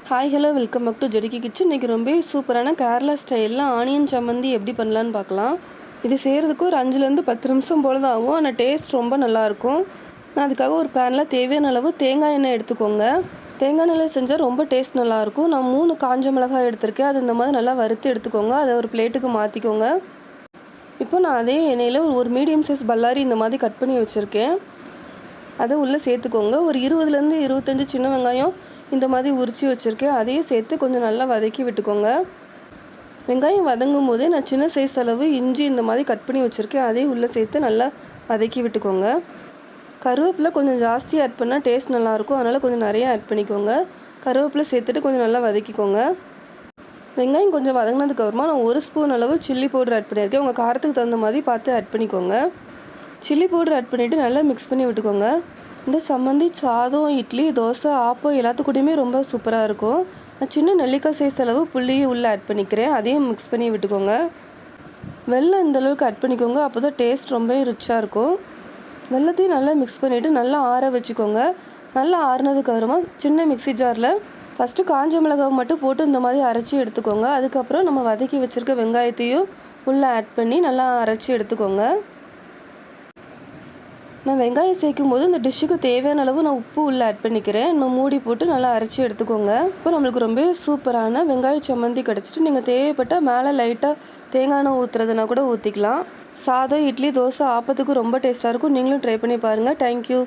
Hi hello welcome back to ஜெடிக்கி kitchen. இன்றைக்கி ரொம்ப சூப்பரான கேரளா ஸ்டைலில் ஆனியன் சம்மந்தி எப்படி பண்ணலான்னு பார்க்கலாம். இது செய்கிறதுக்கு ஒரு 5லேருந்து 10 நிமிஷம் போல தான் ஆகும். ஆனால் டேஸ்ட் ரொம்ப நல்லாயிருக்கும். நான் அதுக்காக ஒரு பேனில் தேவையான அளவு தேங்காய் எண்ணெய் எடுத்துக்கோங்க. தேங்காய் எண்ணெயில் செஞ்சால் ரொம்ப டேஸ்ட் நல்லாயிருக்கும். நான் 3 காஞ்ச மிளகாய் எடுத்திருக்கேன். அது இந்த மாதிரி நல்லா வறுத்து எடுத்துக்கோங்க. அதை ஒரு பிளேட்டுக்கு மாற்றிக்கோங்க. இப்போ நான் அதே எண்ணெயில் ஒரு மீடியம் சைஸ் பல்லாரி இந்த மாதிரி கட் பண்ணி வச்சுருக்கேன். அதை உள்ளே சேர்த்துக்கோங்க. ஒரு 20லேருந்து 25 சின்ன வெங்காயம் இந்த மாதிரி உரித்து வச்சுருக்கேன். அதையும் சேர்த்து கொஞ்சம் நல்லா வதக்கி விட்டுக்கோங்க. வெங்காயம் வதங்கும் போதே நான் சின்ன சைஸ் அளவு இஞ்சி இந்த மாதிரி கட் பண்ணி வச்சுருக்கேன். அதையும் உள்ளே சேர்த்து நல்லா வதக்கி விட்டுக்கோங்க. கருவேப்பிலை கொஞ்சம் ஜாஸ்தி ஆட் பண்ணால் டேஸ்ட் நல்லாயிருக்கும். அதனால் கொஞ்சம் நிறையா ஆட் பண்ணிக்கோங்க. கருவேப்பிலை சேர்த்துட்டு கொஞ்சம் நல்லா வதக்கிக்கோங்க. வெங்காயம் கொஞ்சம் வதங்கினதுக்கப்புறமா நான் 1 ஸ்பூன் அளவு சில்லி பவுடர் ஆட் பண்ணியிருக்கேன். உங்கள் காரத்துக்கு தகுந்த மாதிரி பார்த்து ஆட் பண்ணிக்கோங்க. சில்லி பவுடர் ஆட் பண்ணிவிட்டு நல்லா மிக்ஸ் பண்ணி விட்டுக்கோங்க. இந்த சம்மந்தி சாதம், இட்லி, தோசை, ஆப்பம் எல்லாத்துக்கூடையுமே ரொம்ப சூப்பராக இருக்கும். நான் சின்ன நெல்லிக்காய் சைஸ் அளவு புளியும் உள்ளே ஆட் பண்ணிக்கிறேன். அதையும் மிக்ஸ் பண்ணி விட்டுக்கோங்க. வெல்லம் இந்தளவுக்கு ஆட் பண்ணிக்கோங்க. அப்போ தான் டேஸ்ட் ரொம்ப ரிச்சாக இருக்கும். வெல்லத்தையும் நல்லா மிக்ஸ் பண்ணிவிட்டு நல்லா ஆற வச்சுக்கோங்க. நல்லா ஆறுனதுக்கப்புறமா சின்ன மிக்ஸி ஜாரில் ஃபஸ்ட்டு காஞ்ச மிளகாய் மட்டும் போட்டு இந்த மாதிரி அரைச்சி எடுத்துக்கோங்க. அதுக்கப்புறம் நம்ம வதக்கி வச்சுருக்க வெங்காயத்தையும் உள்ளே ஆட் பண்ணி நல்லா அரைச்சி எடுத்துக்கோங்க. நான் வெங்காயம் சேர்க்கும் போது இந்த டிஷ்ஷுக்கு தேவையான அளவு நான் உப்பு உள்ளே ஆட் பண்ணிக்கிறேன். நம்ம மூடி போட்டு நல்லா அரைச்சி எடுத்துக்கோங்க. இப்போ நம்மளுக்கு ரொம்ப சூப்பரான வெங்காய சம்மந்தி கிடச்சிட்டு நீங்கள் தேவைப்பட்டால் மேலே லைட்டாக தேங்காய் எண்ணெய் ஊற்றுறதுனா கூட ஊற்றிக்கலாம். சாதம், இட்லி, தோசை, ஆப்பத்துக்கு ரொம்ப டேஸ்ட்டாக இருக்கும். நீங்களும் ட்ரை பண்ணி பாருங்கள். தேங்க்யூ.